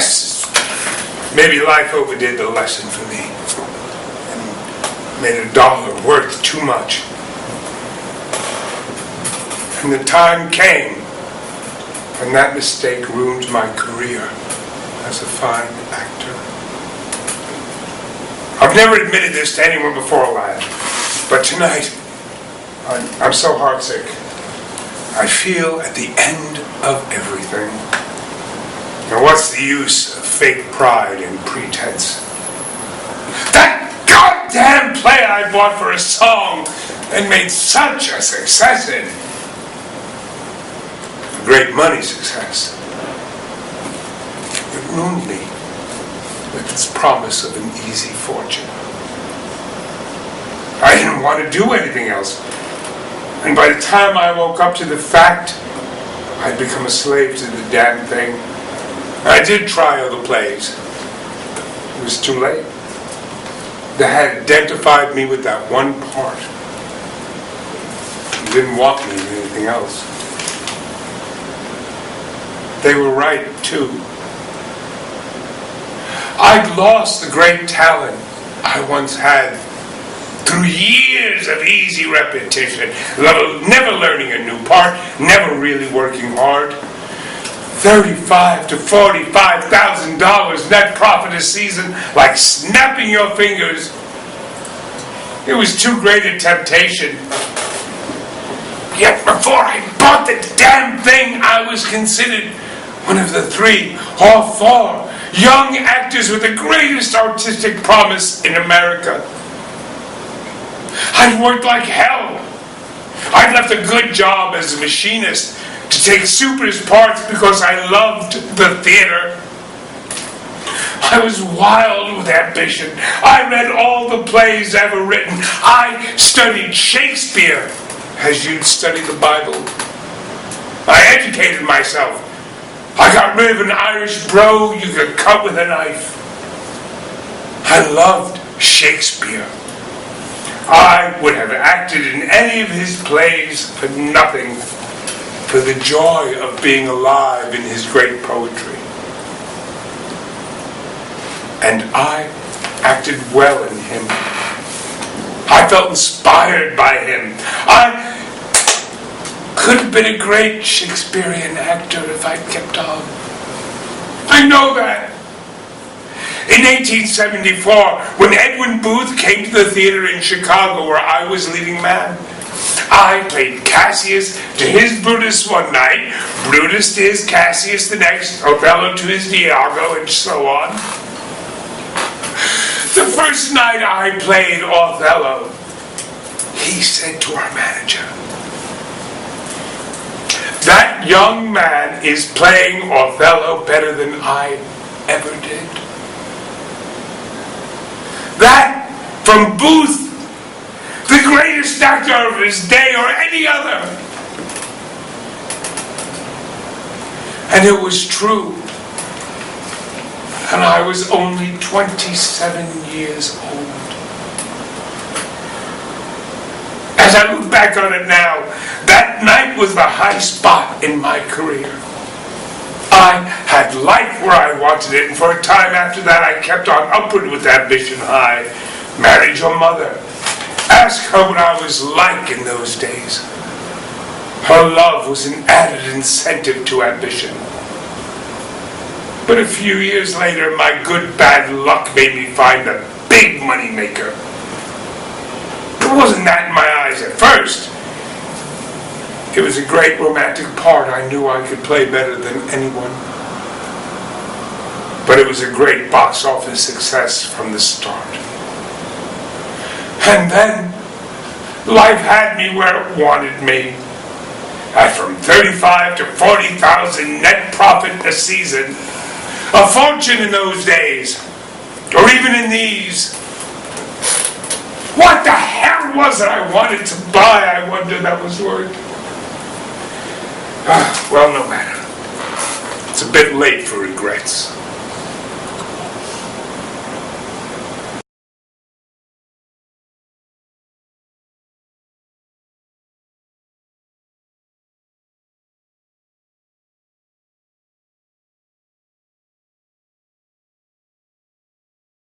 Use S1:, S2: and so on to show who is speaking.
S1: guess maybe life overdid the lesson for me and made $1 worth too much. And the time came when that mistake ruined my career as a fine actor. I've never admitted this to anyone before, lad, but tonight I'm so heartsick. I feel at the end of everything. Now what's the use of fake pride and pretense? That goddamn play I bought for a song and made such a success in. A great money success. It ruined me with its promise of an easy fortune. I didn't want to do anything else. And by the time I woke up to the fact I'd become a slave to the damn thing, I did try other plays. It was too late. They had identified me with that one part. They didn't want me in anything else. They were right, too. I'd lost the great talent I once had through years of easy repetition, never learning a new part, never really working hard. $35,000 to $45,000 net profit a season, like snapping your fingers. It was too great a temptation. Yet before I bought the damn thing, I was considered one of the 3 or 4 young actors with the greatest artistic promise in America. I'd worked like hell. I'd left a good job as a machinist to take supers parts because I loved the theater. I was wild with ambition. I read all the plays ever written. I studied Shakespeare as you'd study the Bible. I educated myself. I got rid of an Irish brogue you could cut with a knife. I loved Shakespeare. I would have acted in any of his plays for nothing, for the joy of being alive in his great poetry. And I acted well in him. I felt inspired by him. I could have been a great Shakespearean actor if I'd kept on. I know that. In 1874, when Edwin Booth came to the theater in Chicago where I was leading man, I played Cassius to his Brutus one night, Brutus to his Cassius the next, Othello to his Iago, and so on. The first night I played Othello, he said to our manager, "That young man is playing Othello better than I ever did." That from Booth, the greatest actor of his day or any other. And it was true. And I was only 27 years old. As I look back on it now, that night was the high spot in my career. I had life where I wanted it, and for a time after that I kept on upward with ambition high. Married your mother. Ask her what I was like in those days. Her love was an added incentive to ambition. But a few years later, my good bad luck made me find a big money maker. It wasn't that in my eyes at first. It was a great romantic part I knew I could play better than anyone. But it was a great box office success from the start. And then, life had me where it wanted me. At from 35 to 40,000 net profit a season. A fortune in those days. Or even in these. What the hell was it I wanted to buy, I wonder, that was worth? Well, no matter. It's a bit late for regrets.